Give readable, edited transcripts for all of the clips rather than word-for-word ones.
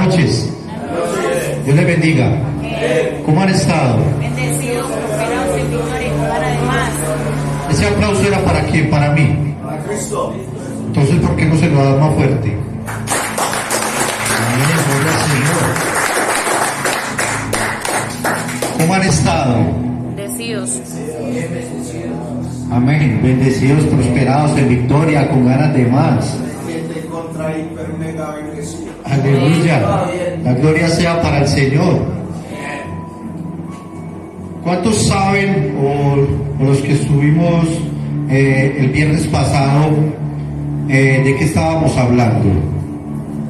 noches. Dios les bendiga. ¿Cómo han estado? Bendecidos, prosperados en victoria y con ganas de más. Ese aplauso era para quién, para mí. Para Cristo. Entonces, ¿por qué no se lo da más fuerte? Amén, gloria al Señor. ¿Cómo han estado? Bendecidos. Amén, bendecidos, prosperados en victoria, con ganas de más. Gente contra hiper mega bendecido. Aleluya. La gloria sea para el Señor. ¿Cuántos saben, o los que estuvimos el viernes pasado, de qué estábamos hablando?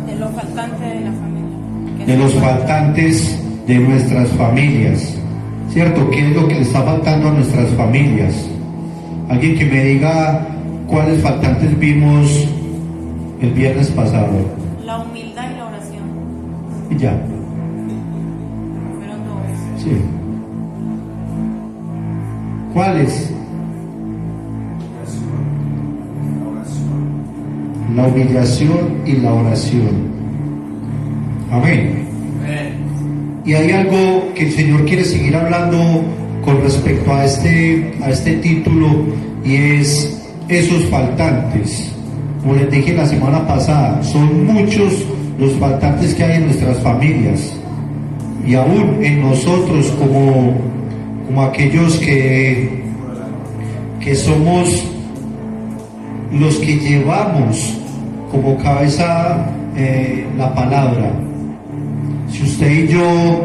De los faltantes de la familia. De los faltantes de nuestras familias. ¿Cierto? ¿Qué es lo que le está faltando a nuestras familias? Alguien que me diga cuáles faltantes vimos el viernes pasado. La humildad y la oración. Y ya. Fueron dos. Sí. ¿Cuáles? La humillación y la oración. Amén. Y hay algo que el Señor quiere seguir hablando con respecto a este título, y es esos faltantes. Como les dije la semana pasada, son muchos los faltantes que hay en nuestras familias, y aún en nosotros como aquellos que somos los que llevamos como cabeza la palabra. Si usted y yo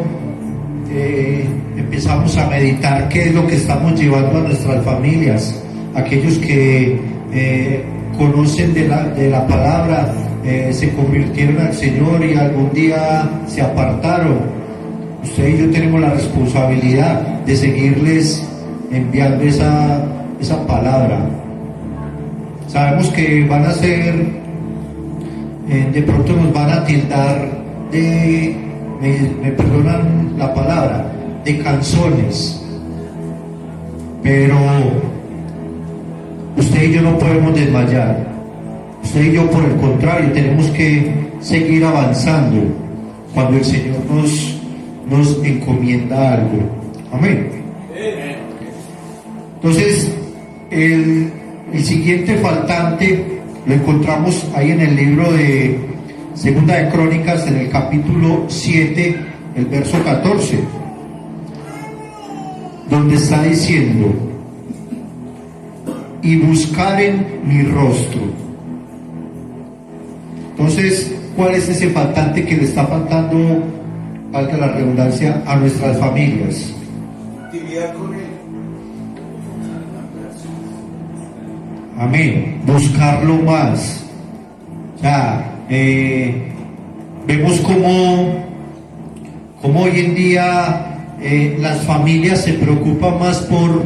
empezamos a meditar qué es lo que estamos llevando a nuestras familias, aquellos que conocen de la palabra, se convirtieron al Señor y algún día se apartaron, usted y yo tenemos la responsabilidad de seguirles enviando esa palabra. Sabemos que van a ser, de pronto nos van a tildar de, me perdonan la palabra, de canzones, pero usted y yo no podemos desmayar. Usted y yo, por el contrario, tenemos que seguir avanzando cuando el Señor nos encomienda algo. Amén. Entonces, el siguiente faltante lo encontramos ahí en el libro de Segunda de Crónicas, en el capítulo 7, el verso 14, donde está diciendo: y buscaren mi rostro. Entonces, ¿cuál es ese faltante que le está faltando, valga la redundancia, a nuestras familias? Actividad con él. Amén. Buscarlo más. O sea, vemos como hoy en día las familias se preocupan más por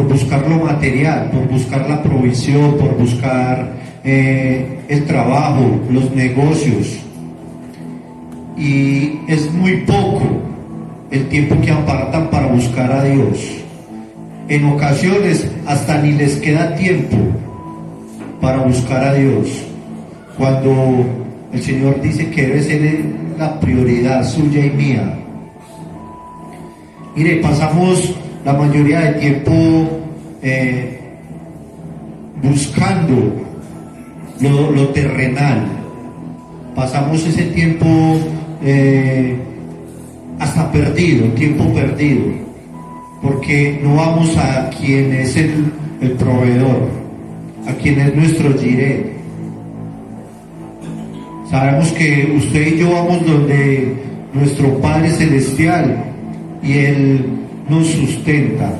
buscar lo material, por buscar la provisión, por buscar el trabajo, los negocios, y es muy poco el tiempo que apartan para buscar a Dios. En ocasiones hasta ni les queda tiempo para buscar a Dios, cuando el Señor dice que debe ser la prioridad suya y mía. Mire, pasamos la mayoría del tiempo buscando lo terrenal. Pasamos ese tiempo hasta perdido, tiempo perdido, porque no vamos a quien es el proveedor, a quien es nuestro Jireh. Sabemos que usted y yo vamos donde nuestro Padre Celestial, y Él nos sustenta.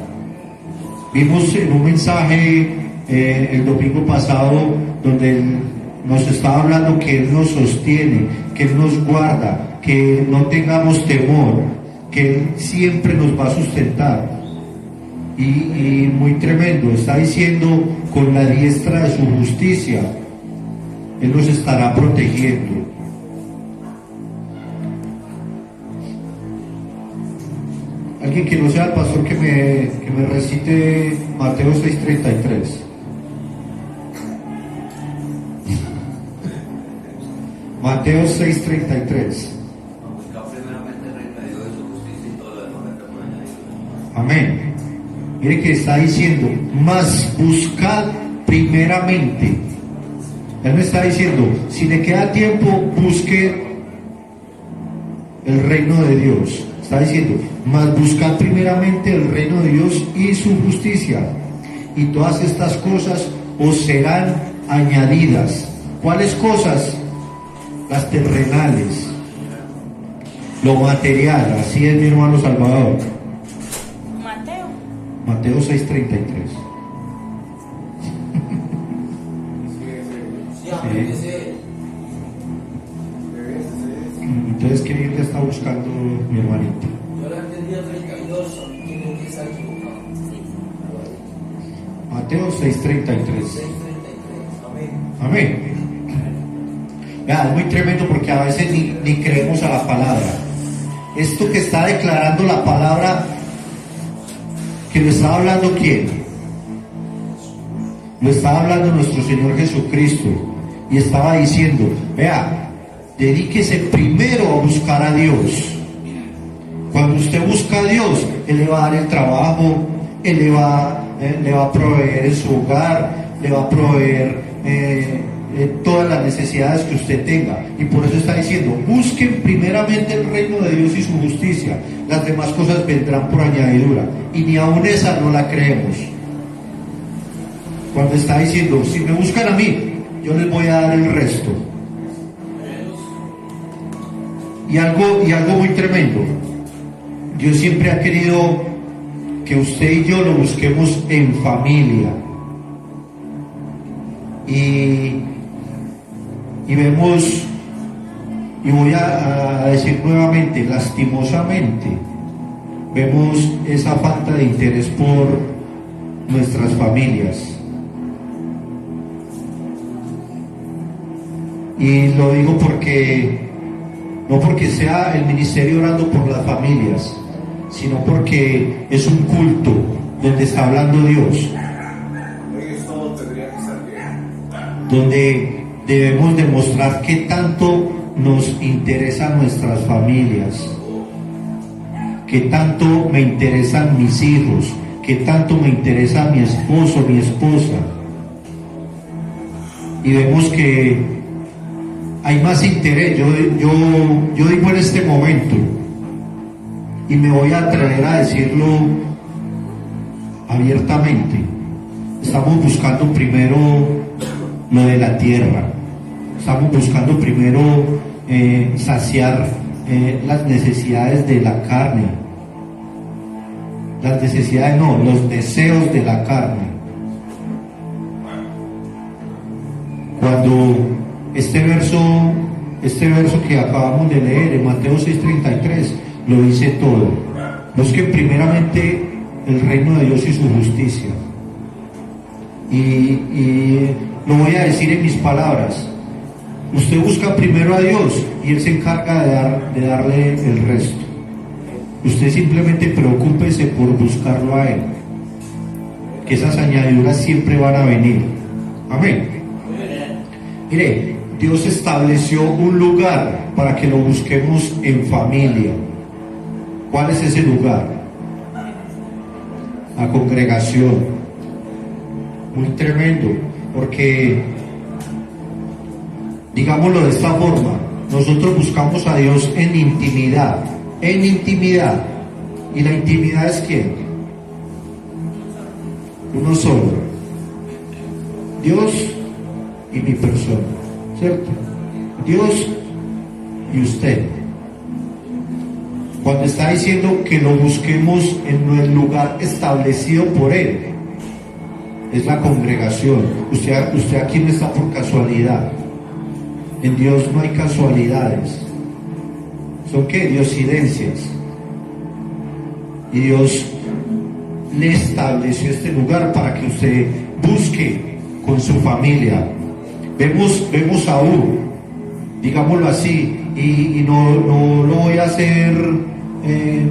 Vimos en un mensaje el domingo pasado donde Él nos estaba hablando que Él nos sostiene, que Él nos guarda, que no tengamos temor, que Él siempre nos va a sustentar. Y muy tremendo, está diciendo: con la diestra de su justicia Él nos estará protegiendo. Alguien que no sea el pastor, que me recite Mateo 6:33. Mateo 6:33. Amén. Mire que está diciendo, mas buscad primeramente. Él me está diciendo, si le queda tiempo, busque el reino de Dios. Está diciendo, mas buscad primeramente el reino de Dios y su justicia, y todas estas cosas os serán añadidas. ¿Cuáles cosas? Las terrenales, lo material. Así es, mi hermano Salvador. Mateo 6:33. Entonces, ¿qué Biblia está buscando mi hermanito? Yo la entendí a 32, tiene que estar equivocado. Mateo 6:33. 6:33, amén. Amén. Vea, es muy tremendo porque a veces ni creemos a la palabra. Esto que está declarando la palabra, que lo está hablando ¿quién? Lo estaba hablando nuestro Señor Jesucristo. Y estaba diciendo, vea, dedíquese primero a buscar a Dios. Cuando usted busca a Dios, Él le va a dar el trabajo, Él le va a proveer en su hogar, le va a proveer todas las necesidades que usted tenga. Y por eso está diciendo, busquen primeramente el reino de Dios y su justicia. Las demás cosas vendrán por añadidura. Y ni aun esa no la creemos. Cuando está diciendo, si me buscan a mí, yo les voy a dar el resto. Y algo muy tremendo. Dios siempre ha querido que usted y yo lo busquemos en familia. Y vemos, y voy a decir nuevamente, lastimosamente, vemos esa falta de interés por nuestras familias. Y lo digo no porque sea el ministerio orando por las familias, sino porque es un culto donde está hablando Dios, Esto tendría que estar bien. donde debemos demostrar qué tanto nos interesan nuestras familias, qué tanto me interesan mis hijos, qué tanto me interesa mi esposo, mi esposa. Y vemos que hay más interés. Yo digo en este momento, y me voy a atrever a decirlo abiertamente, estamos buscando primero lo de la tierra, estamos buscando primero saciar las necesidades de la carne, los deseos de la carne. Cuando este verso que acabamos de leer en Mateo 6:33 lo dice todo. Busquen primeramente el reino de Dios y su justicia. Y lo voy a decir en mis palabras. Usted busca primero a Dios y Él se encarga de darle el resto. Usted simplemente preocúpese por buscarlo a Él, que esas añadiduras siempre van a venir. Amén. Mire, Dios estableció un lugar para que lo busquemos en familia. ¿Cuál es ese lugar? La congregación. Muy tremendo, porque, digámoslo de esta forma, nosotros buscamos a Dios en intimidad. ¿Y la intimidad es quién? Uno solo. Dios y mi persona, ¿cierto? Dios y usted. Cuando está diciendo que lo busquemos en el lugar establecido por Él, es la congregación. Usted aquí no está por casualidad. En Dios no hay casualidades. ¿Son qué? Diosidencias. Y Dios le estableció este lugar para que usted busque con su familia. Vemos a Saúl, digámoslo así, y no lo voy a hacer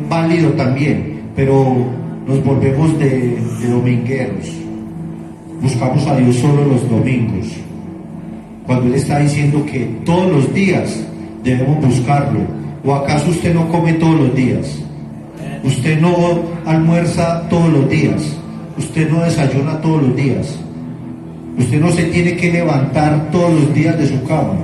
válido también, pero nos volvemos de domingueros. Buscamos a Dios solo los domingos, cuando Él está diciendo que todos los días debemos buscarlo. ¿O acaso usted no come todos los días? usted no almuerza todos los días, usted no desayuna todos los días, usted no se tiene que levantar todos los días de su cama.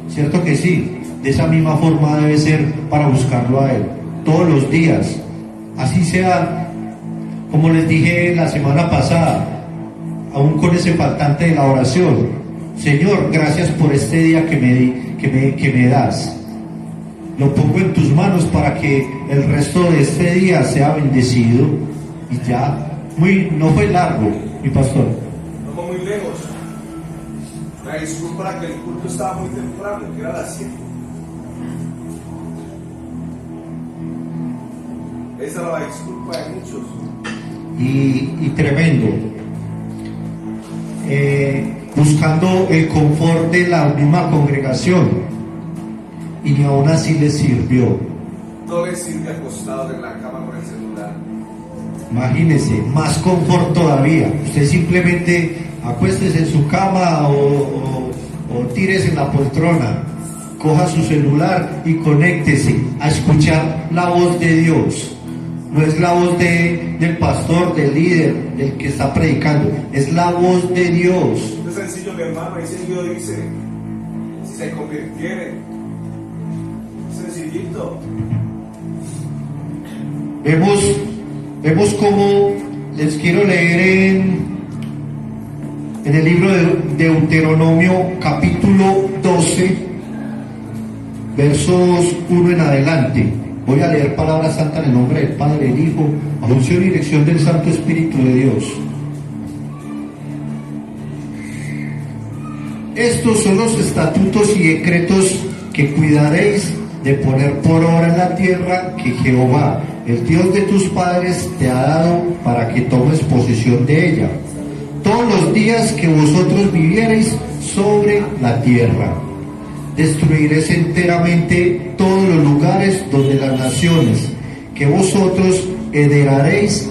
¿Cierto que sí? De esa misma forma debe ser para buscarlo a Él, todos los días. Así sea, como les dije la semana pasada, aún con ese faltante de la oración: Señor, gracias por este día que me das. Lo pongo en tus manos para que el resto de este día sea bendecido. Y ya, no fue largo, mi pastor. No fue muy lejos. La disculpa era que el culto estaba muy temprano, que era a las 7. Esa era la disculpa de muchos. Y tremendo. Buscando el confort de la misma congregación, y ni aún así les sirvió. No les sirve acostados en la cama con el celular. Imagínense, más confort todavía. Usted simplemente acuéstese en su cama o tírese en la poltrona, coja su celular y conéctese a escuchar la voz de Dios. No es la voz del pastor, del líder, del que está predicando, es la voz de Dios. Es sencillo, mi hermano. Ahí Dios dice: si se convirtieren. Sencillito. Vemos cómo les quiero leer en el libro de Deuteronomio, capítulo 12, versos 1 en adelante. Voy a leer palabra santa en el nombre del Padre, del Hijo, bajo unción y dirección del Santo Espíritu de Dios. Estos son los estatutos y decretos que cuidaréis de poner por obra en la tierra que Jehová, el Dios de tus padres, te ha dado para que tomes posesión de ella, todos los días que vosotros viviereis sobre la tierra. Destruiréis enteramente todos los lugares donde las naciones que vosotros heredaréis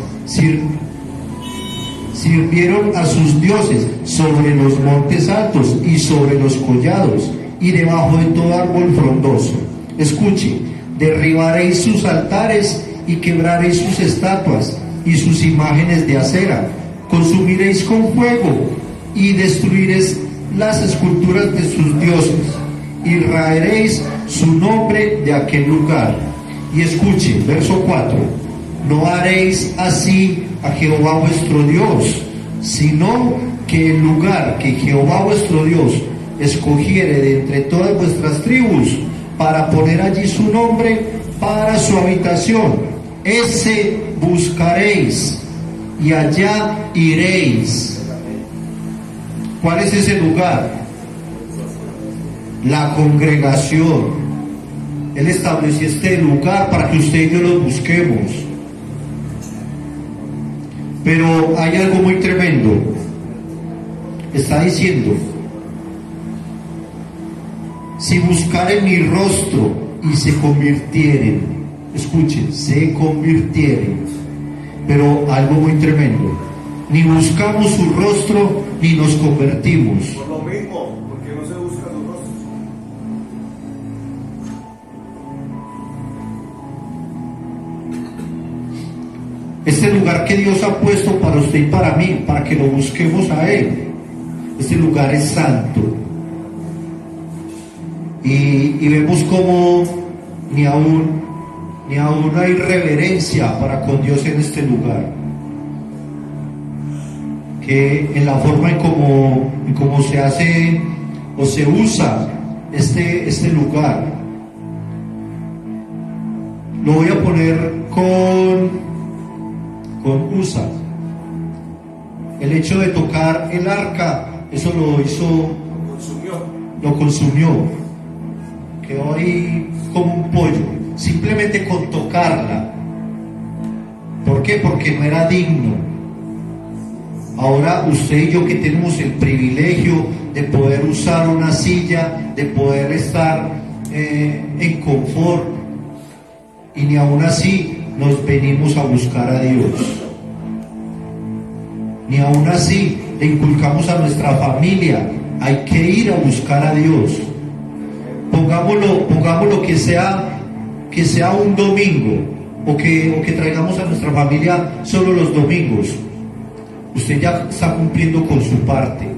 sirvieron a sus dioses, sobre los montes altos y sobre los collados y debajo de todo árbol frondoso. Escuche: derribaréis sus altares y quebraréis sus estatuas y sus imágenes de acera, consumiréis con fuego y destruiréis las esculturas de sus dioses, y raeréis su nombre de aquel lugar. Y escuche, verso 4: no haréis así a Jehová vuestro Dios, sino que el lugar que Jehová vuestro Dios escogiere de entre todas vuestras tribus, para poner allí su nombre para su habitación, ese buscaréis y allá iréis. ¿Cuál es ese lugar? La congregación. Él estableció este lugar para que usted y yo lo busquemos. Pero hay algo muy tremendo. Está diciendo: si buscaren mi rostro y se convirtieren, escuchen, se convirtieren. Pero algo muy tremendo: ni buscamos su rostro ni nos convertimos. Por lo mismo, porque no se busca su rostro. Este lugar que Dios ha puesto para usted y para mí, para que lo busquemos a Él, este lugar es santo. Y vemos como ni aún hay reverencia para con Dios en este lugar. Que en la forma en cómo se hace o se usa este lugar. Lo voy a poner con Usa. El hecho de tocar el arca, eso lo consumió. Quedó ahí como un pollo, simplemente con tocarla. ¿Por qué? Porque no era digno. Ahora usted y yo, que tenemos el privilegio de poder usar una silla, de poder estar en confort, y ni aún así nos venimos a buscar a Dios. Ni aún así le inculcamos a nuestra familia: hay que ir a buscar a Dios. Pongámoslo que sea un domingo o que traigamos a nuestra familia solo los domingos. Usted ya está cumpliendo con su parte.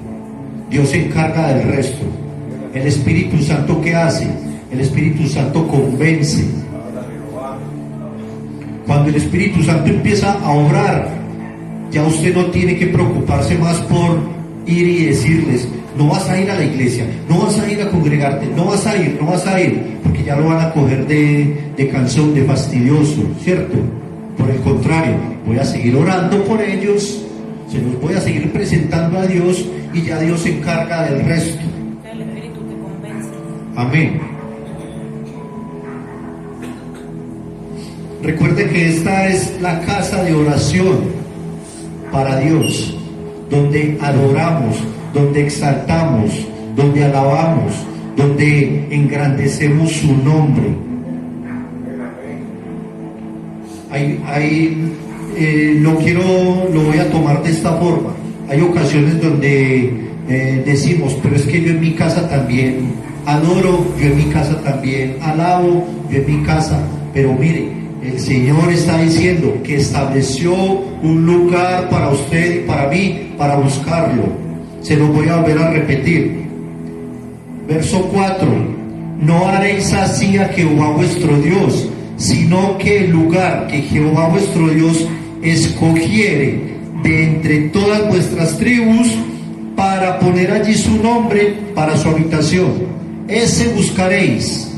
Dios se encarga del resto. El Espíritu Santo, ¿qué hace? El Espíritu Santo convence. Cuando el Espíritu Santo empieza a obrar, ya usted no tiene que preocuparse más por ir y decirles: no vas a ir a la iglesia, no vas a ir a congregarte, no vas a ir, porque ya lo van a coger de cansón, de fastidioso, ¿cierto? Por el contrario, voy a seguir orando por ellos, se los voy a seguir presentando a Dios, y ya Dios se encarga del resto. El Espíritu que convence. Amén. Recuerde que esta es la casa de oración para Dios, donde adoramos, donde exaltamos, donde alabamos, donde engrandecemos su nombre. Lo voy a tomar de esta forma. Hay ocasiones donde decimos: pero es que yo en mi casa también adoro, yo en mi casa también alabo, yo en mi casa. Pero mire, el Señor está diciendo que estableció un lugar para usted y para mí, para buscarlo. Se lo voy a volver a repetir. Verso 4: no haréis así a Jehová vuestro Dios, sino que el lugar que Jehová vuestro Dios escogiere de entre todas vuestras tribus, para poner allí su nombre para su habitación, ese buscaréis,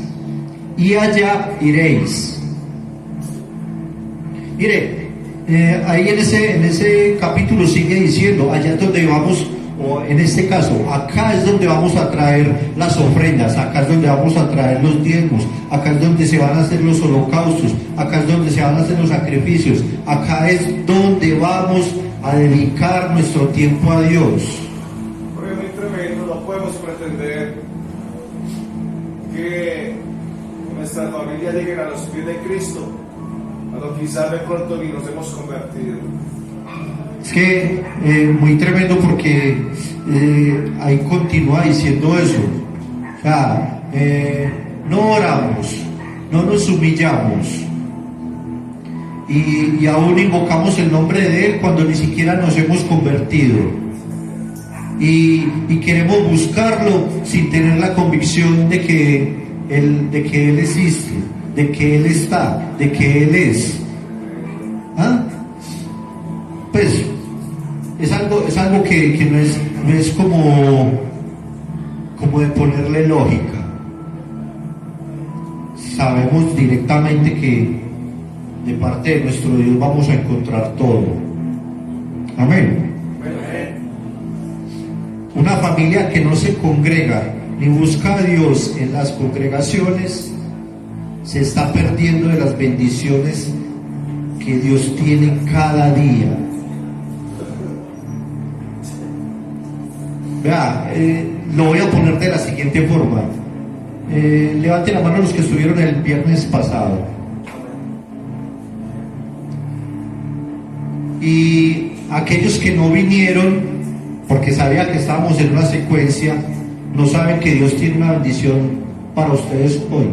y allá iréis. Mire, ahí en ese capítulo sigue diciendo: allá es donde vamos, o en este caso, acá es donde vamos a traer las ofrendas, acá es donde vamos a traer los diezmos, acá es donde se van a hacer los holocaustos, acá es donde se van a hacer los sacrificios, acá es donde vamos a dedicar nuestro tiempo a Dios. Porque es muy tremendo, no podemos pretender que nuestra familia llegue a los pies de Cristo, cuando quizás de pronto ni nos hemos convertido. Es que muy tremendo, porque ahí continúa diciendo eso. O sea, no oramos, no nos humillamos, y aún invocamos el nombre de Él cuando ni siquiera nos hemos convertido, y queremos buscarlo sin tener la convicción de que Él existe, de que Él está, de que Él es. ¿Ah? Pues es algo que no es como de ponerle lógica. Sabemos directamente que de parte de nuestro Dios vamos a encontrar todo. Amén. Una familia que no se congrega ni busca a Dios en las congregaciones se está perdiendo de las bendiciones que Dios tiene cada día. Vea, lo voy a poner de la siguiente forma. Levanten la mano los que estuvieron el viernes pasado. Y aquellos que no vinieron, porque sabía que estábamos en una secuencia, no saben que Dios tiene una bendición para ustedes hoy.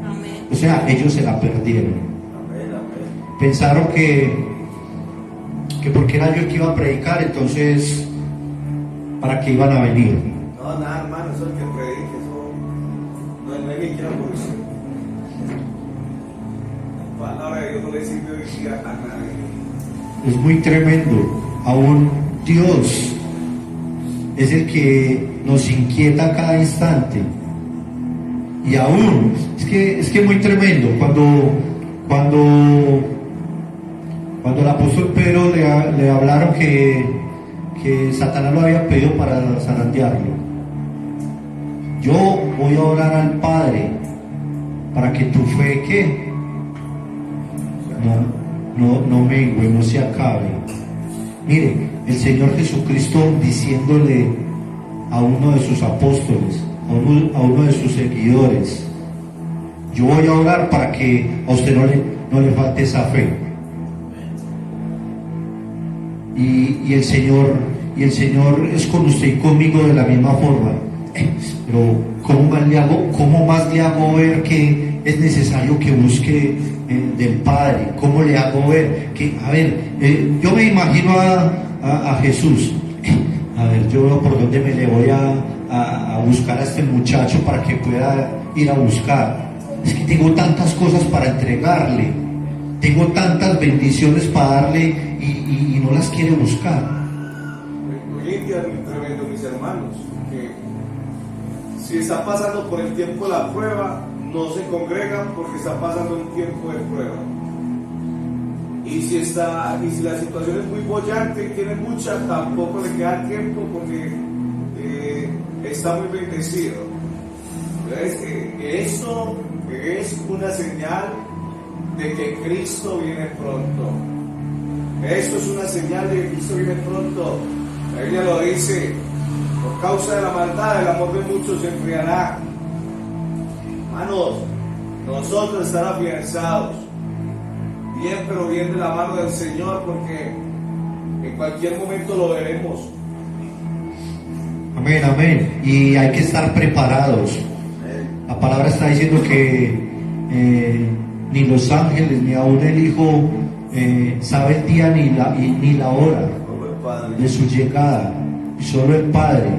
Amén. O sea, ellos se la perdieron. Pensaron que porque era yo el que iba a predicar, entonces ¿para qué iban a venir? No, nada, hermano, eso es el que predique, eso no hay ni quiera por eso. La palabra de Dios no le sirve hoy día a nadie. Es muy tremendo. Aún Dios es el que nos inquieta cada instante. Y aún, es que es muy tremendo. Cuando el apóstol Pedro le hablaron que Satanás lo había pedido para zarandearlo. Yo voy a orar al Padre para que tu fe, ¿qué? No mengue, no se acabe. Mire, el Señor Jesucristo diciéndole a uno de sus apóstoles, a uno de sus seguidores: yo voy a orar para que a usted no le falte esa fe. Y el Señor es con usted y conmigo de la misma forma. Pero ¿cómo más le hago ver que es necesario que busque del Padre. ¿Cómo le hago ver? Que, a ver, yo me imagino a Jesús. A ver, yo veo por dónde me le voy a buscar a este muchacho para que pueda ir a buscar. Es que tengo tantas cosas para entregarle, tengo tantas bendiciones para darle y no las quiere buscar. Hoy en día es muy tremendo, mis hermanos, que si está pasando por el tiempo de la prueba, no se congregan porque está pasando un tiempo de prueba. Y si la situación es muy bollante y tiene mucha, tampoco le queda tiempo porque está muy bendecido. Esto es una señal de que Cristo viene pronto. Esto es una señal de que Cristo viene pronto. La Biblia lo dice: por causa de la maldad, el amor de muchos se enfriará. Hermanos, nosotros estar afianzados, bien, pero bien de la mano del Señor, porque en cualquier momento lo veremos. Amén, amén. Y hay que estar preparados. La palabra está diciendo que ni los ángeles ni aún el Hijo sabe el día ni la hora de su llegada, y solo el Padre.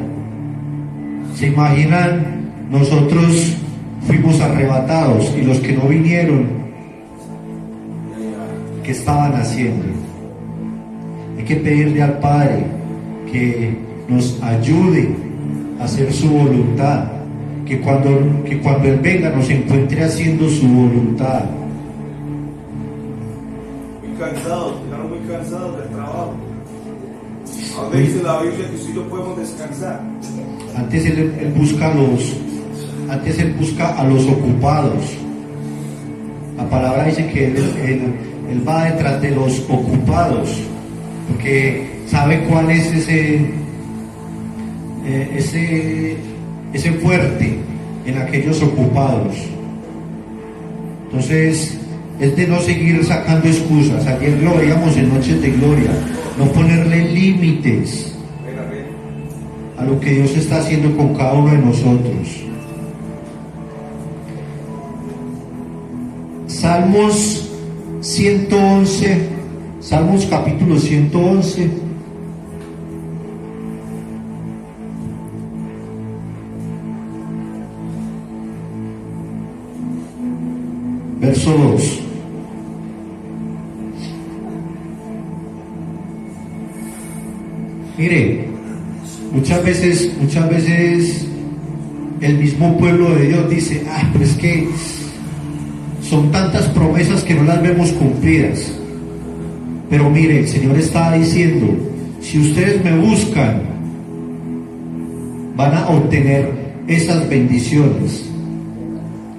¿Se imaginan? Nosotros fuimos arrebatados y los que no vinieron, ¿qué estaban haciendo? Hay que pedirle al Padre que nos ayude a hacer su voluntad, que cuando Él venga nos encuentre haciendo su voluntad. Muy cansados, llegaron muy cansados del trabajo. ¿A dónde dice la Biblia que sí lo podemos descansar? Antes él busca a los ocupados. La palabra dice que él va detrás de los ocupados, porque sabe cuál es ese fuerte en aquellos ocupados. Entonces es de no seguir sacando excusas. Ayer lo veíamos en Noches de Gloria, no ponerle límites a lo que Dios está haciendo con cada uno de nosotros. Salmos 111, Salmos capítulo 111, verso 2. Mire, muchas veces el mismo pueblo de Dios dice: pero es que son tantas promesas que no las vemos cumplidas. Pero mire, el Señor está diciendo: si ustedes me buscan, van a obtener esas bendiciones.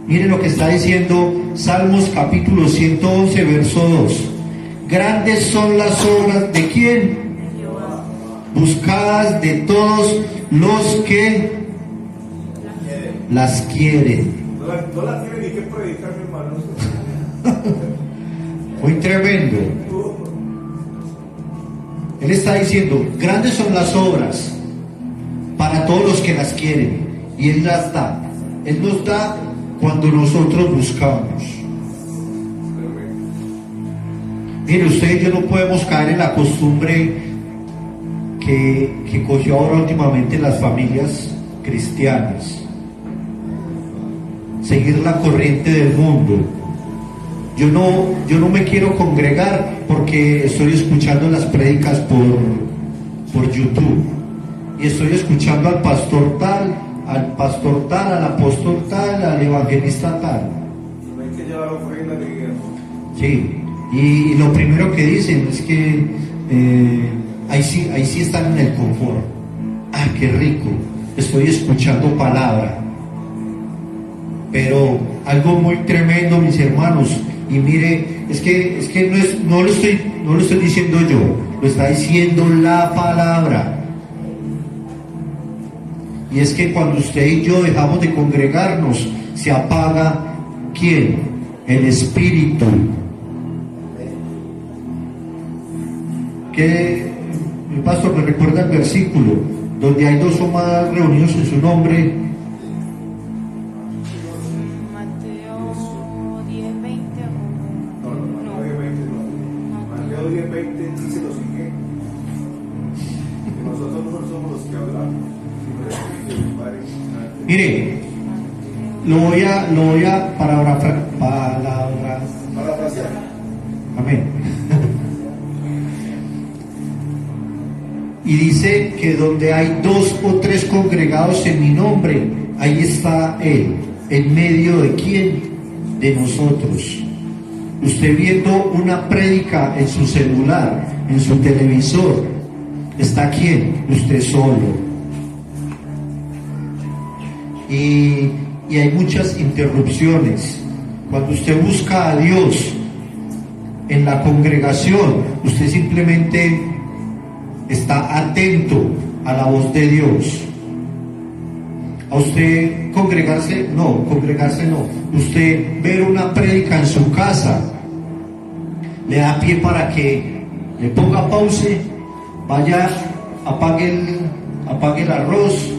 Miren lo que está diciendo Salmos capítulo 111, verso 2. Grandes son las obras de ¿quién? Buscadas de todos los que las quieren. No la tiene ni que predicar, mi hermano. Muy tremendo. Él está diciendo: grandes son las obras para todos los que las quieren, y Él las da. Él nos da cuando nosotros buscamos. Mire, usted y yo no podemos caer en la costumbre que cogió ahora últimamente las familias cristianas: seguir la corriente del mundo. Yo no me quiero congregar porque estoy escuchando las prédicas por YouTube, y estoy escuchando al pastor tal, al apóstol tal, al evangelista tal. No hay que llevar ofrenda de guía. Sí, y lo primero que dicen es que ahí sí están en el confort. Qué rico, estoy escuchando palabra. Pero algo muy tremendo, mis hermanos, y mire, es que no lo estoy diciendo yo, lo está diciendo la palabra. Y es que cuando usted y yo dejamos de congregarnos, se apaga ¿quién? El Espíritu. Que el pastor me recuerda el versículo: donde hay dos o más reunidos en su nombre. Mateo somos los que hablamos. Mire, lo voy a parafrasear. Amén. Y dice que donde hay 2 o 3 congregados en mi nombre, ahí está Él. ¿En medio de quién? De nosotros. Usted viendo una prédica en su celular, en su televisor, ¿está quién? Usted solo. Y hay muchas interrupciones. Cuando usted busca a Dios en la congregación, usted simplemente está atento a la voz de Dios. A usted congregarse no. Usted ver una prédica en su casa le da pie para que le ponga pause, vaya, apague el arroz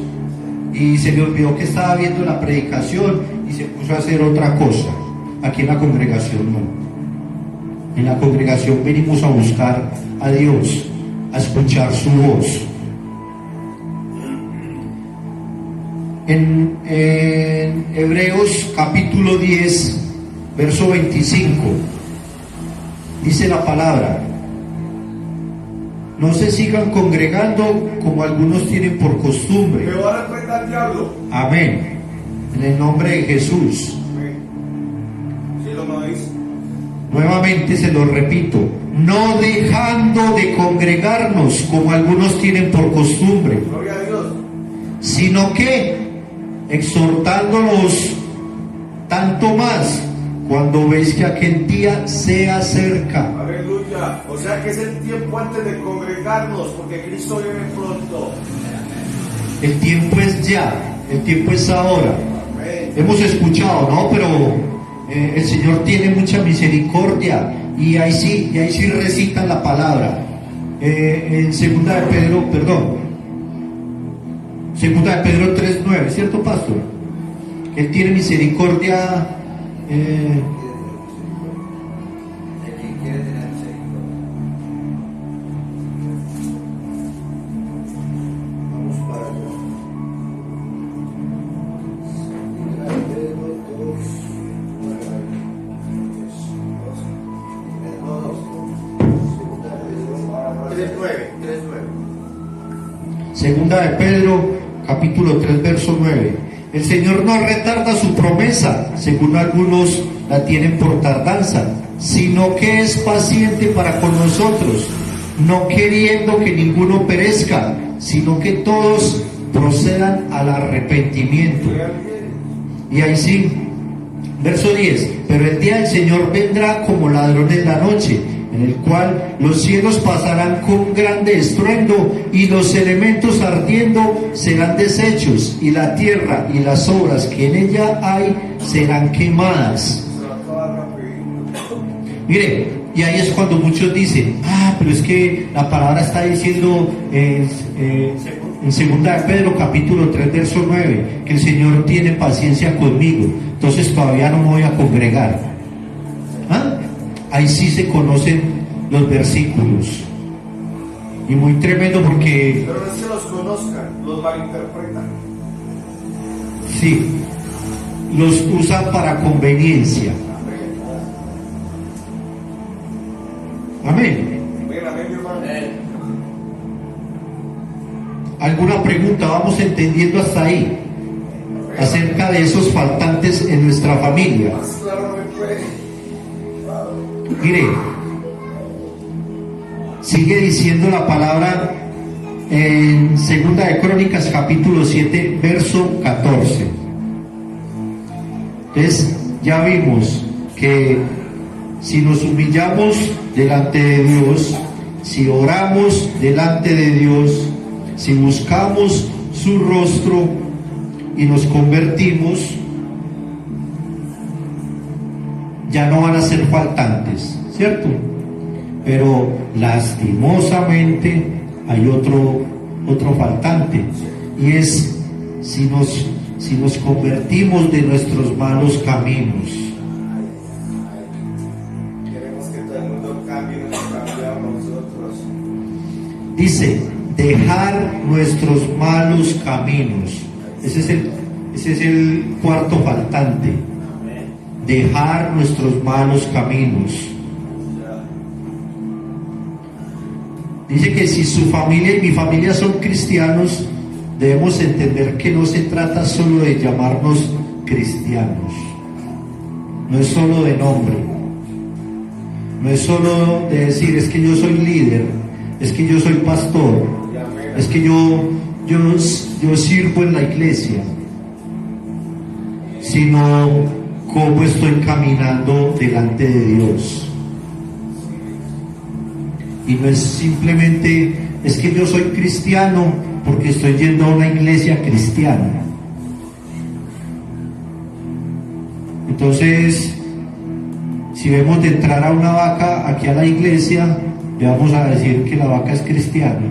y se le olvidó que estaba viendo la predicación y se puso a hacer otra cosa. Aquí en la congregación no. En la congregación venimos a buscar a Dios, a escuchar su voz. En Hebreos capítulo 10, verso 25, dice la palabra: no se sigan congregando como algunos tienen por costumbre. Me va a reprender al diablo. Amén. En el nombre de Jesús. Amén. ¿Sí lo no dice? Nuevamente se lo repito: no dejando de congregarnos como algunos tienen por costumbre, Gloria a Dios. sino que exhortándonos tanto más cuando veis que aquel día se acerca. Aleluya. O sea que es el tiempo antes de congregarnos, porque Cristo viene pronto. El tiempo es ya, el tiempo es ahora. Amén. Hemos escuchado, ¿no? Pero el Señor tiene mucha misericordia y ahí sí recitan la palabra. En segunda de Pedro 3:9, ¿cierto, pastor? Él tiene misericordia. El que quiere tener misericordia. Vamos para allá. Segunda de Pedro 2. Segunda de Pedro, capítulo 3, verso 9. El Señor no retarda su promesa, según algunos la tienen por tardanza, sino que es paciente para con nosotros, no queriendo que ninguno perezca, sino que todos procedan al arrepentimiento. Y ahí sí, verso 10, pero el día del Señor vendrá como ladrón en la noche, en el cual los cielos pasarán con grande estruendo y los elementos ardiendo serán deshechos y la tierra y las obras que en ella hay serán quemadas. Mire, y ahí es cuando muchos dicen: pero es que la palabra está diciendo en segunda de Pedro capítulo 3 verso 9 que el Señor tiene paciencia conmigo, entonces todavía no me voy a congregar. Ahí sí se conocen los versículos. Y muy tremendo porque... Pero no se los conozcan, los malinterpretan. Sí, los usan para conveniencia. Amén. Ven, amén, mi hermano. ¿Alguna pregunta? Vamos entendiendo hasta ahí acerca de esos faltantes en nuestra familia. Más claro no me puede. Mire, sigue diciendo la palabra en segunda de Crónicas capítulo 7 verso 14. Entonces ya vimos que si nos humillamos delante de Dios, si oramos delante de Dios, si buscamos su rostro y nos convertimos, ya no van a ser faltantes, ¿cierto? Pero lastimosamente hay otro faltante, y es si nos convertimos de nuestros malos caminos. Queremos que todo el mundo cambie, nos cambiamos nosotros. Dice, dejar nuestros malos caminos. Ese es el cuarto faltante. Dejar nuestros malos caminos. Dice que si su familia y mi familia son cristianos, debemos entender que no se trata solo de llamarnos cristianos. No es solo de nombre. No es solo de decir, es que yo soy líder, es que yo soy pastor, es que yo sirvo en la iglesia, sino cómo estoy caminando delante de Dios. Y no es simplemente, es que yo soy cristiano porque estoy yendo a una iglesia cristiana. Entonces, si vemos de entrar a una vaca aquí a la iglesia, le vamos a decir que la vaca es cristiana.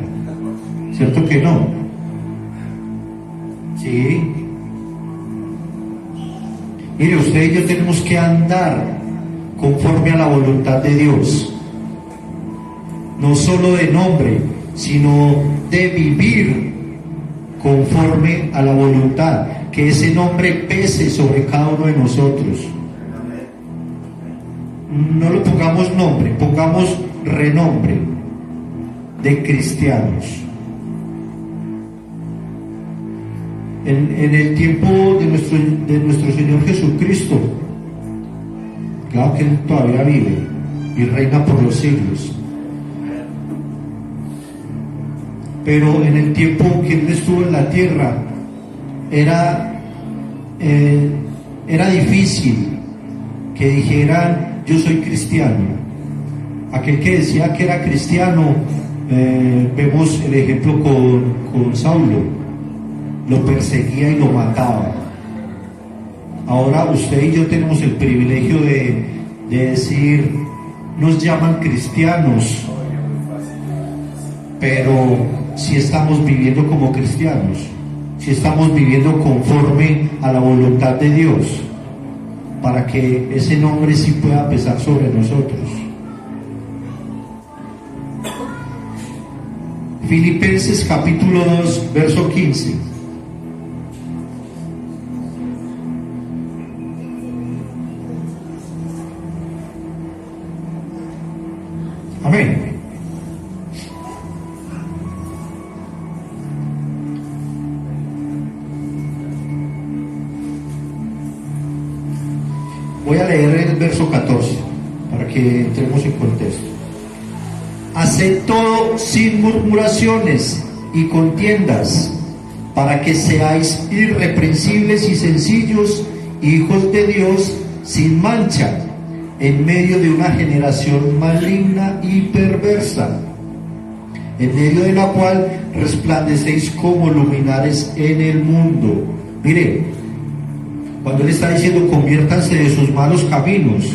¿Cierto que no? Sí. Mire, usted y yo tenemos que andar conforme a la voluntad de Dios. No solo de nombre, sino de vivir conforme a la voluntad. Que ese nombre pese sobre cada uno de nosotros. No le pongamos nombre, pongamos renombre de cristianos. En el tiempo de nuestro Señor Jesucristo, claro que Él todavía vive y reina por los siglos, pero en el tiempo que Él estuvo en la tierra era difícil que dijeran yo soy cristiano. Aquel que decía que era cristiano, vemos el ejemplo con Saulo, lo perseguía y lo mataba. Ahora usted y yo tenemos el privilegio de decir, nos llaman cristianos, pero si estamos viviendo como cristianos, si estamos viviendo conforme a la voluntad de Dios, para que ese nombre sí pueda pesar sobre nosotros. Filipenses capítulo 2, verso 15. Amén. Voy a leer el verso 14 para que entremos en contexto. Haced todo sin murmuraciones y contiendas, para que seáis irreprensibles y sencillos, hijos de Dios, sin mancha, en medio de una generación maligna y perversa, en medio de la cual resplandecéis como luminares en el mundo. Mire, cuando Él está diciendo conviértanse de sus malos caminos,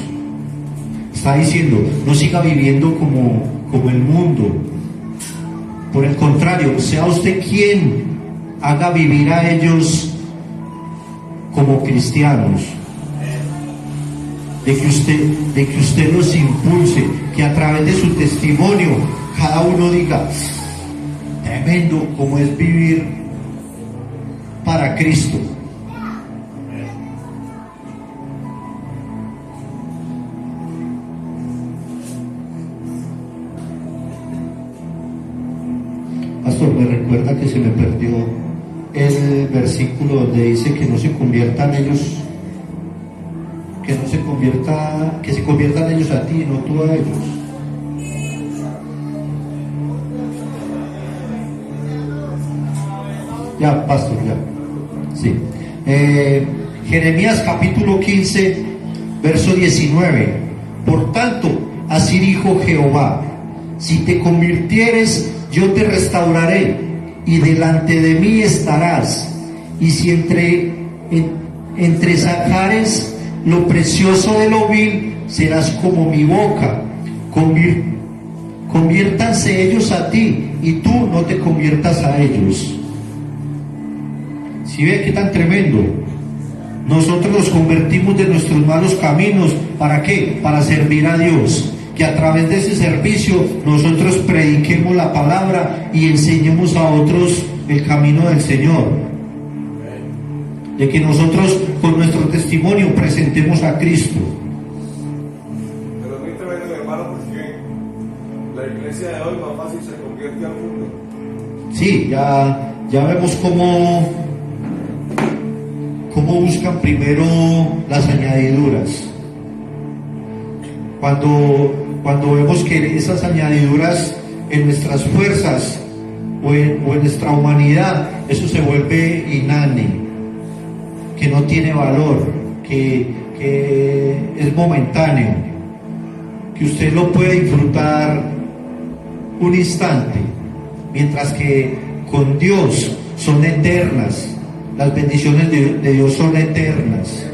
está diciendo no siga viviendo como el mundo. Por el contrario, sea usted quien haga vivir a ellos como cristianos. De que usted los impulse, que a través de su testimonio cada uno diga, tremendo como es vivir para Cristo. Pastor, me recuerda que se me perdió el versículo donde dice que no se conviertan ellos, que se conviertan ellos a ti, no tú a ellos. Ya, pastor, ya. Sí. Jeremías capítulo 15, verso 19. Por tanto, así dijo Jehová, si te convirtieres, yo te restauraré, y delante de mí estarás, y si entresacares lo precioso de lo vil, serás como mi boca. Conviértanse ellos a ti, y tú no te conviertas a ellos. ¿Sí ve qué tan tremendo? Nosotros nos convertimos de nuestros malos caminos, ¿para qué? Para servir a Dios. que a través de ese servicio nosotros prediquemos la palabra y enseñemos a otros el camino del Señor. De que nosotros con nuestro testimonio presentemos a Cristo. Pero muy tremendo, hermano, porque la iglesia de hoy más fácil se convierte al mundo. Sí, ya vemos cómo buscan primero las añadiduras. Cuando vemos que esas añadiduras en nuestras fuerzas o en nuestra humanidad, eso se vuelve inane, que no tiene valor, que es momentáneo, que usted lo puede disfrutar un instante, mientras que con Dios son eternas. Las bendiciones de Dios son eternas.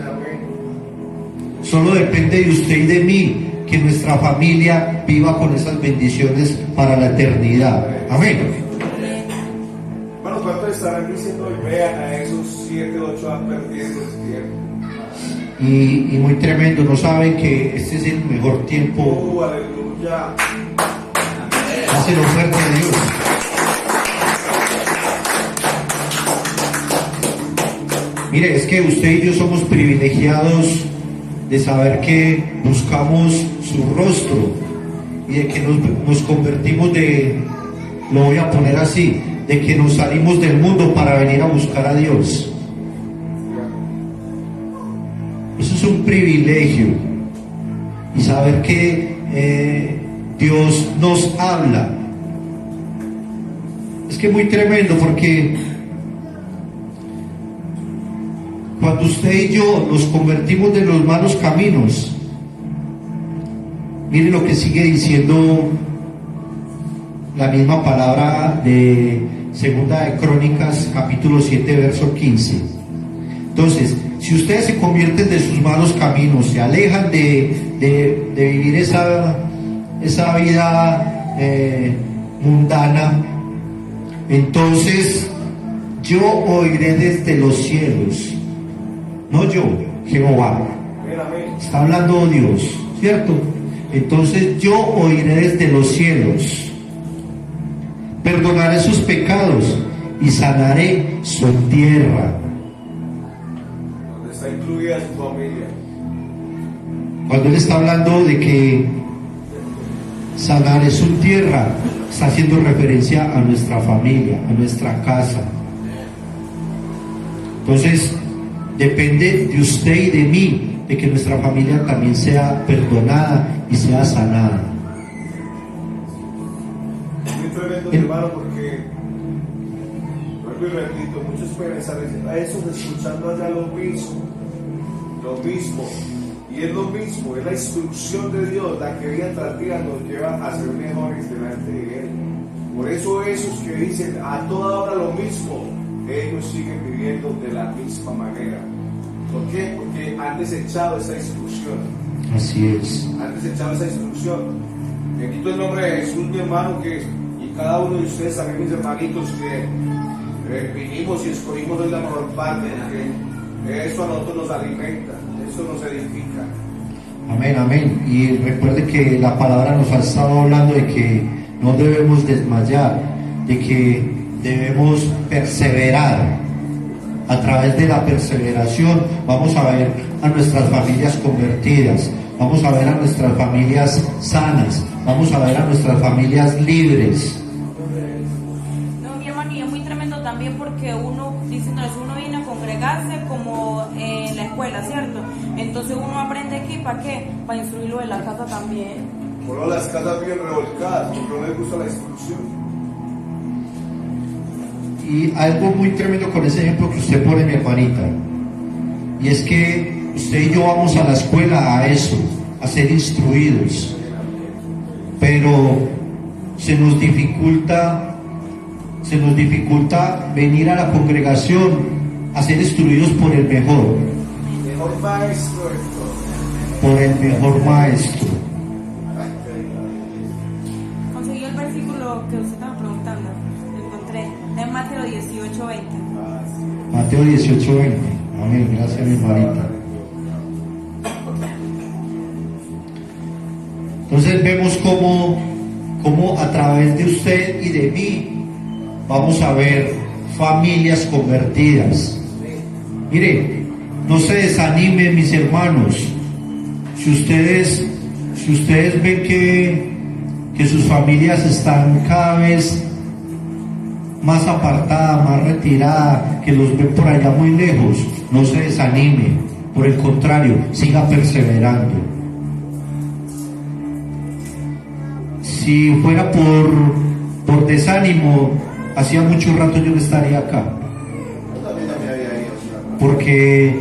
Solo depende de usted y de mí que nuestra familia viva con esas bendiciones para la eternidad. Amén. Bueno, ¿cuántos estarán diciendo y vean a esos 7, 8 van perdiendo el tiempo? Y muy tremendo, no saben que este es el mejor tiempo. Aleluya. Hácelo fuerte a Dios. Mire, es que usted y yo somos privilegiados de saber que buscamos su rostro y de que nos convertimos lo voy a poner así, de que nos salimos del mundo para venir a buscar a Dios. Eso es un privilegio. Y saber que Dios nos habla. Es que es muy tremendo porque cuando usted y yo nos convertimos de los malos caminos, mire lo que sigue diciendo la misma palabra de Segunda de Crónicas, capítulo 7, verso 15. Entonces, si ustedes se convierten de sus malos caminos, se alejan de vivir esa vida mundana, entonces yo oiré desde los cielos. No yo, Jehová. Está hablando Dios, ¿cierto? Entonces yo oiré desde los cielos, perdonaré sus pecados y sanaré su tierra. Donde está incluida su familia. Cuando él está hablando de que sanaré su tierra, está haciendo referencia a nuestra familia, a nuestra casa. Entonces, depende de usted y de mí, de que nuestra familia también sea perdonada y sea sanada. Es tremendo, hermano, porque, vuelvo y repito, muchos pueden estar a esos escuchando allá lo mismo, y es lo mismo, es la instrucción de Dios, la que día tras día nos lleva a ser mejores delante de Él. Por eso esos que dicen a toda hora lo mismo, ellos siguen viviendo de la misma manera. ¿Por qué? Porque han desechado esa instrucción. Así es. Han desechado esa instrucción. Bendito el nombre de Jesús, mi hermano, y cada uno de ustedes también, mis hermanitos, que vinimos y escogimos hoy la mejor parte, porque eso a nosotros nos alimenta, eso nos edifica. Amén, amén. Y recuerde que la palabra nos ha estado hablando de que no debemos desmayar, de que debemos perseverar. A través de la perseveración vamos a ver a nuestras familias convertidas, vamos a ver a nuestras familias sanas, vamos a ver a nuestras familias libres. No, mi hermano, y es muy tremendo también porque uno viene a congregarse como en la escuela, ¿cierto? Entonces uno aprende aquí, ¿para qué? Para instruirlo en la casa también. Por las casas bien revolcadas, porque no les gusta la instrucción. Y algo muy tremendo con ese ejemplo que usted pone, mi hermanita, y es que usted y yo vamos a la escuela a eso, a ser instruidos, pero se nos dificulta venir a la congregación a ser instruidos por el mejor Maestro de todo. por el mejor maestro. Conseguí el versículo que usted estaba preguntando, lo encontré, es Mateo 18:20. Mateo 18:20. Amén, gracias mi hermanita. Entonces vemos cómo a través de usted y de mí vamos a ver familias convertidas. Mire, no se desanimen, mis hermanos. Si ustedes ven que sus familias están cada vez más apartadas, más retiradas, que los ven por allá muy lejos, no se desanime. Por el contrario, siga perseverando. Si fuera por desánimo, hacía mucho rato yo no estaría acá. Porque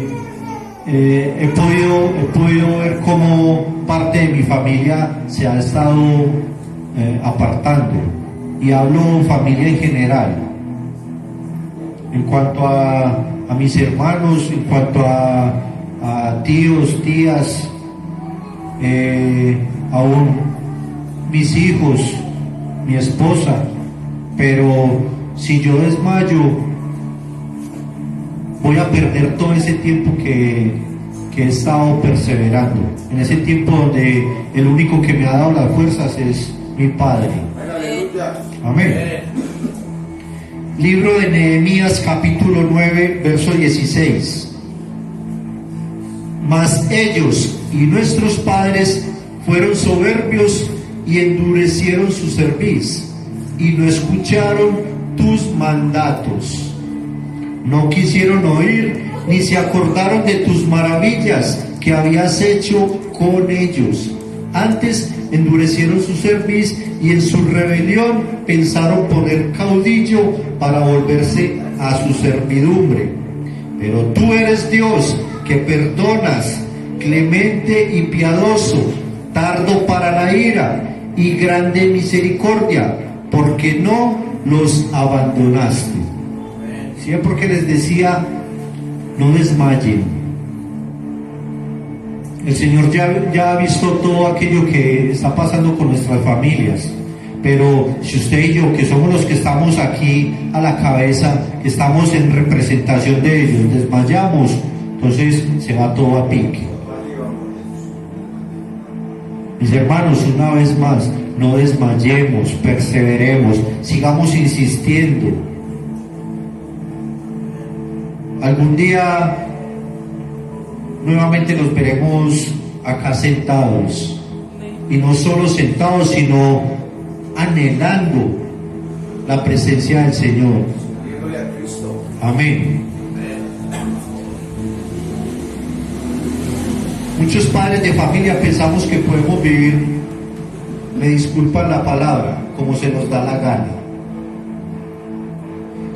he podido ver cómo parte de mi familia se ha estado apartando. Y hablo familia en general. En cuanto a mis hermanos, en cuanto a tíos, tías, aún mis hijos, mi esposa. Pero si yo desmayo, voy a perder todo ese tiempo que he estado perseverando. En ese tiempo donde el único que me ha dado las fuerzas es mi Padre. Amén. Libro de Nehemías, capítulo 9, verso 16. Mas ellos y nuestros padres fueron soberbios y endurecieron su cerviz, y no escucharon tus mandatos. No quisieron oír, ni se acordaron de tus maravillas que habías hecho con ellos. Antes endurecieron su cerviz y en su rebelión pensaron poner caudillo para volverse a su servidumbre. Pero tú eres Dios que perdonas, clemente y piadoso, tardo para la ira y grande misericordia, porque no los abandonaste. Siempre que les decía, no desmayen. El Señor ya ha visto todo aquello que está pasando con nuestras familias. Pero si usted y yo, que somos los que estamos aquí a la cabeza, que estamos en representación de ellos, desmayamos, entonces se va todo a pique. Mis hermanos, una vez más, no desmayemos, perseveremos, sigamos insistiendo. Algún día nuevamente nos veremos acá sentados, y no solo sentados, sino anhelando la presencia del Señor. Amén. Muchos padres de familia pensamos que podemos vivir, me disculpan la palabra, como se nos da la gana.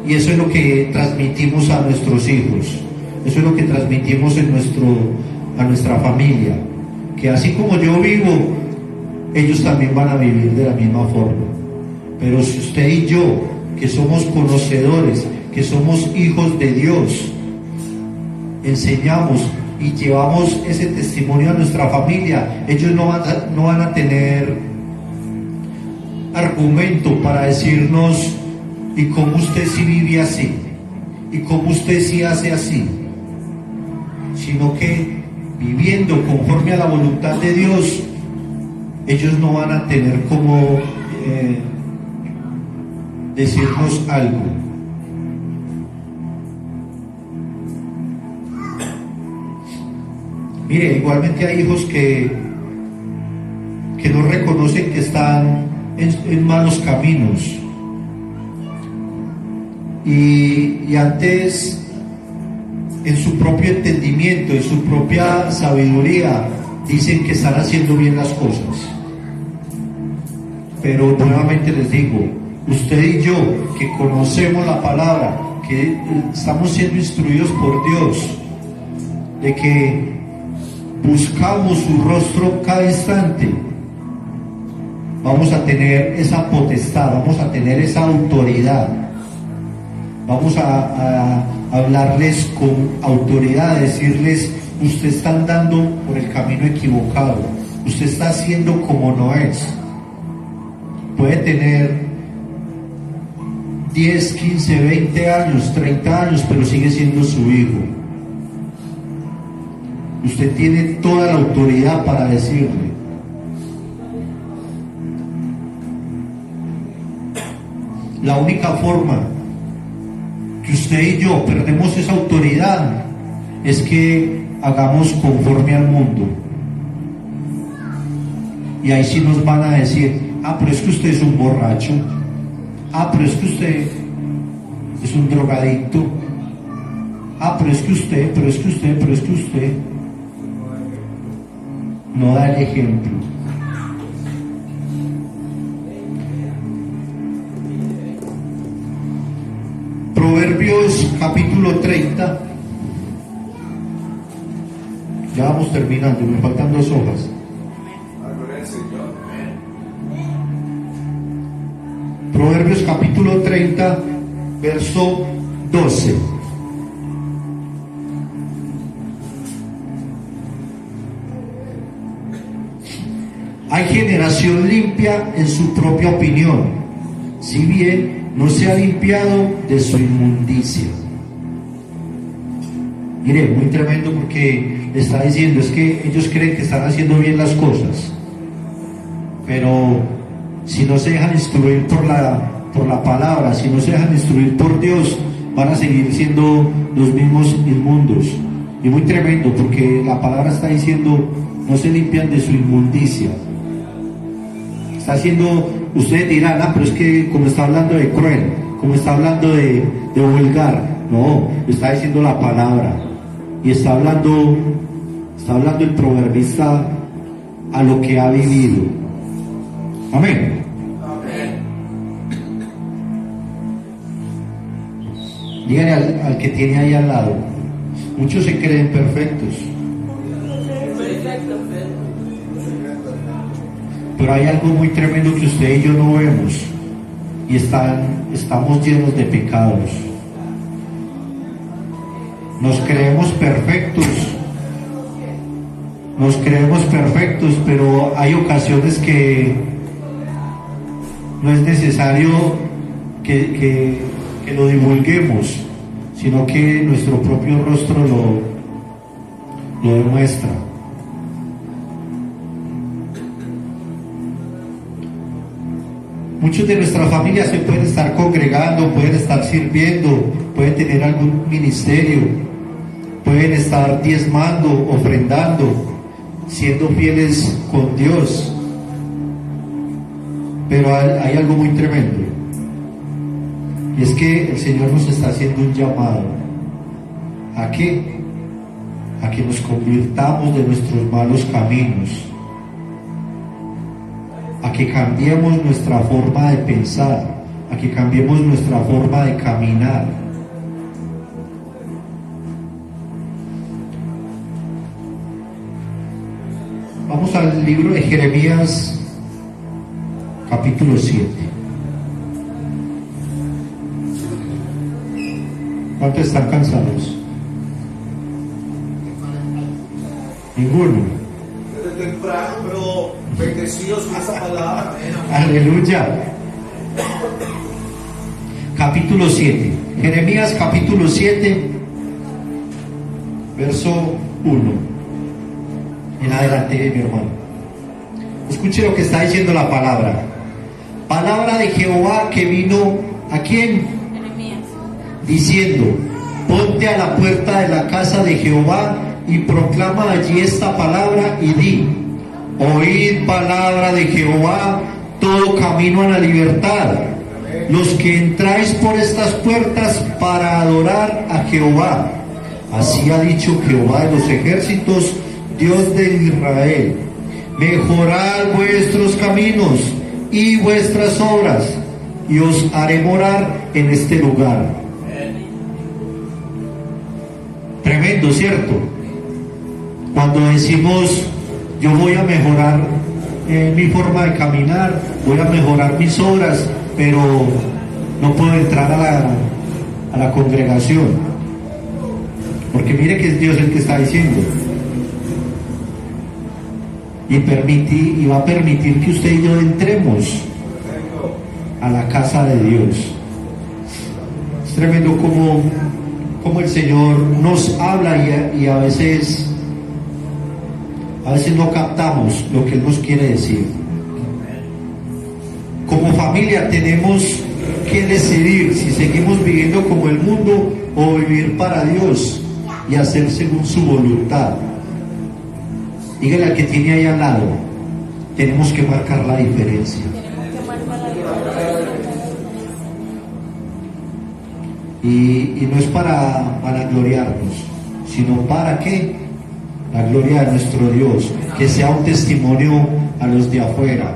Y eso es lo que transmitimos a nuestros hijos. Eso es lo que transmitimos a nuestra familia. Que así como yo vivo, ellos también van a vivir de la misma forma. Pero si usted y yo, que somos conocedores, que somos hijos de Dios, enseñamos y llevamos ese testimonio a nuestra familia, ellos no van a tener argumento para decirnos, y cómo usted sí vive así, y cómo usted sí hace así, sino que viviendo conforme a la voluntad de Dios, ellos no van a tener como decirnos algo. Mire, igualmente hay hijos que no reconocen que están en malos caminos, y antes, en su propio entendimiento, en su propia sabiduría, dicen que están haciendo bien las cosas. Pero nuevamente les digo, usted y yo, que conocemos la palabra, que estamos siendo instruidos por Dios, de que buscamos su rostro cada instante, vamos a tener esa potestad, vamos a tener esa autoridad, vamos a hablarles con autoridad, decirles, usted está andando por el camino equivocado, usted está haciendo como no es. Puede tener 10, 15, 20 años, 30 años, pero sigue siendo su hijo. Usted tiene toda la autoridad para decirle. la única forma que usted y yo perdemos esa autoridad es que hagamos conforme al mundo. Y ahí sí nos van a decir, pero es que usted es un borracho, pero es que usted es un drogadicto, pero es que usted no da el ejemplo. Proverbios capítulo 30. Ya vamos terminando, me faltan 2 hojas. Gloria al Señor. Proverbios capítulo 30, verso 12. Hay generación limpia en su propia opinión, si bien no se ha limpiado de su inmundicia. Mire, muy tremendo, porque está diciendo, es que ellos creen que están haciendo bien las cosas, pero si no se dejan instruir por la palabra, si no se dejan instruir por Dios, van a seguir siendo los mismos inmundos. Y muy tremendo, porque la palabra está diciendo, no se limpian de su inmundicia. Está haciendo, ustedes dirán, pero es que como está hablando de cruel, como está hablando de vulgar. No, está diciendo la palabra. Y está hablando el proverbista a lo que ha vivido. Amén. Amén. Díganle al que tiene ahí al lado, muchos se creen perfectos, pero hay algo muy tremendo que usted y yo no vemos, y estamos llenos de pecados. Nos creemos perfectos, pero hay ocasiones que no es necesario que lo divulguemos, sino que nuestro propio rostro lo demuestra. Muchos de nuestras familias se pueden estar congregando, pueden estar sirviendo, pueden tener algún ministerio, pueden estar diezmando, ofrendando, siendo fieles con Dios. Pero hay algo muy tremendo, y es que el Señor nos está haciendo un llamado. ¿A qué? A que nos convirtamos de nuestros malos caminos, a que cambiemos nuestra forma de pensar, a que cambiemos nuestra forma de caminar. Vamos al libro de Jeremías, capítulo 7. ¿Cuántos están cansados? Ninguno. Desde temprano, pero bendecidos con esa palabra. Aleluya. Capítulo 7. Jeremías capítulo 7, verso 1. En adelante, mi hermano. Escuche lo que está diciendo la palabra. Palabra de Jehová que vino, ¿a quién? Jeremías. Diciendo, ponte a la puerta de la casa de Jehová y proclama allí esta palabra y di, oíd palabra de Jehová, todo camino a la libertad, los que entráis por estas puertas para adorar a Jehová. Así ha dicho Jehová de los ejércitos, Dios de Israel, mejorad vuestros caminos y vuestras obras, y os haré morar en este lugar. Tremendo, ¿cierto? Cuando decimos, yo voy a mejorar mi forma de caminar, voy a mejorar mis obras, pero no puedo entrar a la congregación, porque mire que es Dios el que está diciendo, y va a permitir que usted y yo entremos a la casa de Dios. Es tremendo como el Señor nos habla, y a veces no captamos lo que Él nos quiere decir. Como familia tenemos que decidir si seguimos viviendo como el mundo o vivir para Dios y hacer según su voluntad. Dígale al que tiene ahí al lado, tenemos que marcar la diferencia. Tenemos que marcar la diferencia. Y no es para gloriarnos, sino para que la gloria de nuestro Dios, que sea un testimonio a los de afuera.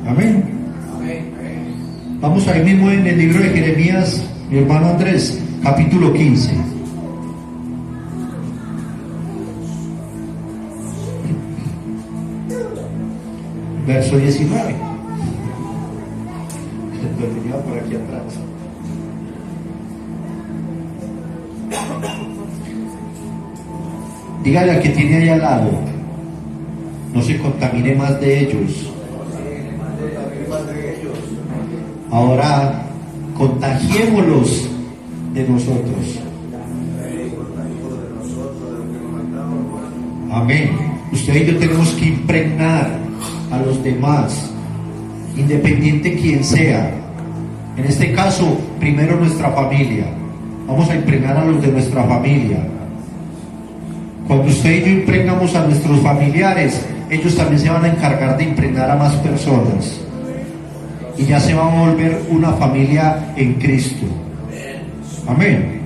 Amén. Vamos ahí mismo en el libro de Jeremías, mi hermano Andrés, capítulo 15. Verso 19. Lo tenía por aquí atrás. Dígale al que tiene ahí al lado, no se contamine más de ellos. Ahora contagiémoslos de nosotros. Amén. Usted y yo tenemos que impregnar a los demás, independiente quien sea. En este caso, primero nuestra familia. Vamos a impregnar a los de nuestra familia. Cuando usted y yo impregnamos a nuestros familiares, ellos también se van a encargar de impregnar a más personas. Y ya se va a volver una familia en Cristo. Amén.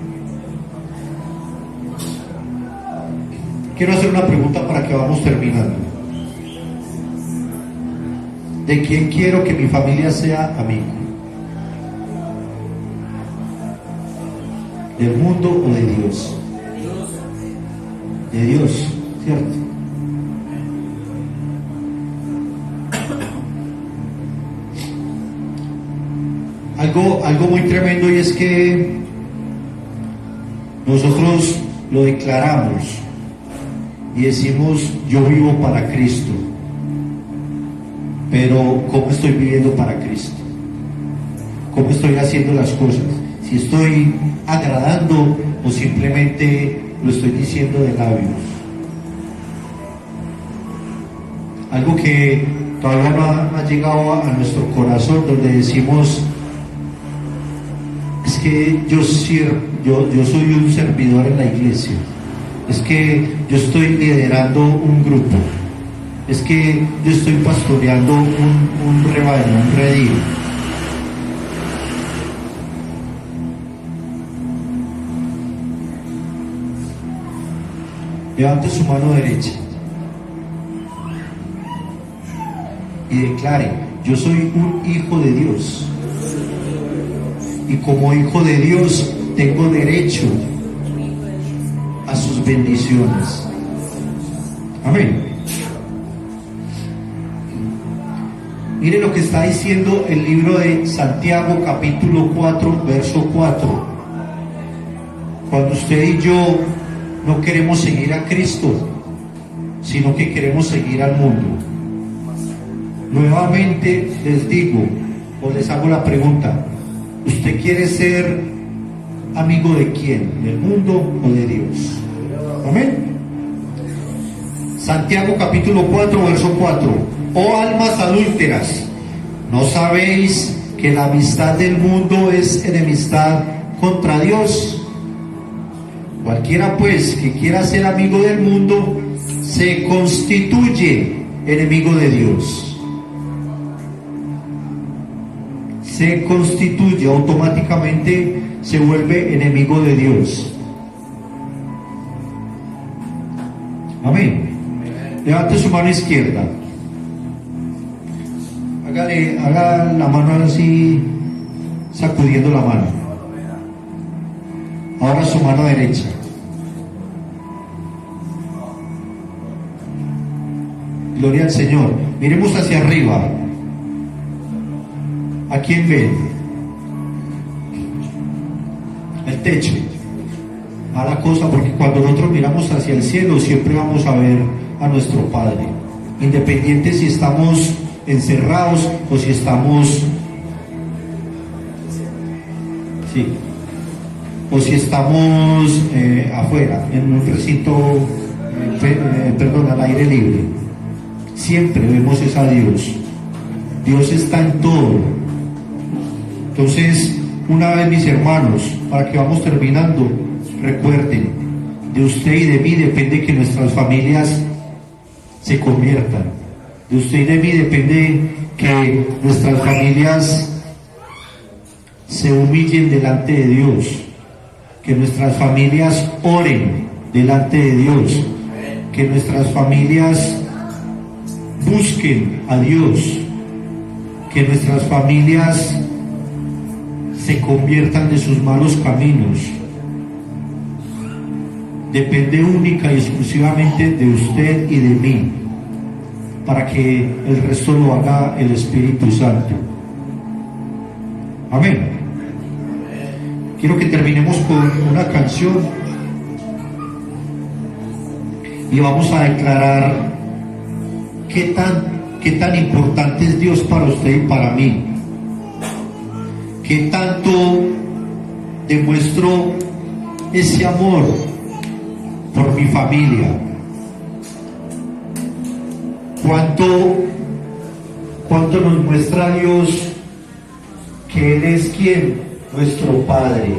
Quiero hacer una pregunta para que vamos terminando. ¿De quién quiero que mi familia sea amigo? ¿Del mundo o de Dios? De Dios, ¿cierto? Algo muy tremendo, y es que nosotros lo declaramos y decimos: yo vivo para Cristo. Pero ¿cómo estoy viviendo para Cristo? ¿Cómo estoy haciendo las cosas? Si estoy agradando o simplemente lo estoy diciendo de labios. Algo que todavía no ha llegado a nuestro corazón, donde decimos: es que yo soy un servidor en la iglesia, es que yo estoy liderando un grupo, es que yo estoy pastoreando un rebaño, un redil. Levante su mano derecha y declare: yo soy un hijo de Dios, y como hijo de Dios tengo derecho a sus bendiciones. Amén. Mire lo que está diciendo el libro de Santiago, capítulo 4, verso 4. Cuando usted y yo no queremos seguir a Cristo, sino que queremos seguir al mundo. Nuevamente les digo, o les hago la pregunta: ¿usted quiere ser amigo de quién? ¿Del mundo o de Dios? Amén. Santiago capítulo 4, verso 4. Oh almas adúlteras, ¿no sabéis que la amistad del mundo es enemistad contra Dios? Cualquiera pues que quiera ser amigo del mundo se constituye enemigo de Dios. Se constituye, automáticamente se vuelve enemigo de Dios. Amén. Levante su mano izquierda. Haga la mano así, sacudiendo la mano. Ahora su mano derecha. Gloria al Señor. Miremos hacia arriba. ¿A quién ven? El techo. A la cosa, porque cuando nosotros miramos hacia el cielo siempre vamos a ver a nuestro Padre, independiente si estamos encerrados o si estamos afuera, en un recinto, al aire libre. Siempre vemos es a Dios. Dios está en todo, Entonces, una vez, mis hermanos, para que vamos terminando, recuerden, de usted y de mí depende que nuestras familias se conviertan. De usted y de mí depende que nuestras familias se humillen delante de Dios, que nuestras familias oren delante de Dios, que nuestras familias busquen a Dios, que nuestras familias se conviertan de sus malos caminos. Depende única y exclusivamente de usted y de mí, para que el resto lo haga el Espíritu Santo. Amén. Quiero que terminemos con una canción y vamos a declarar qué tan importante es Dios para usted y para mí. Qué tanto demuestro ese amor por mi familia. Cuánto nos muestra Dios que Él es quien, nuestro Padre.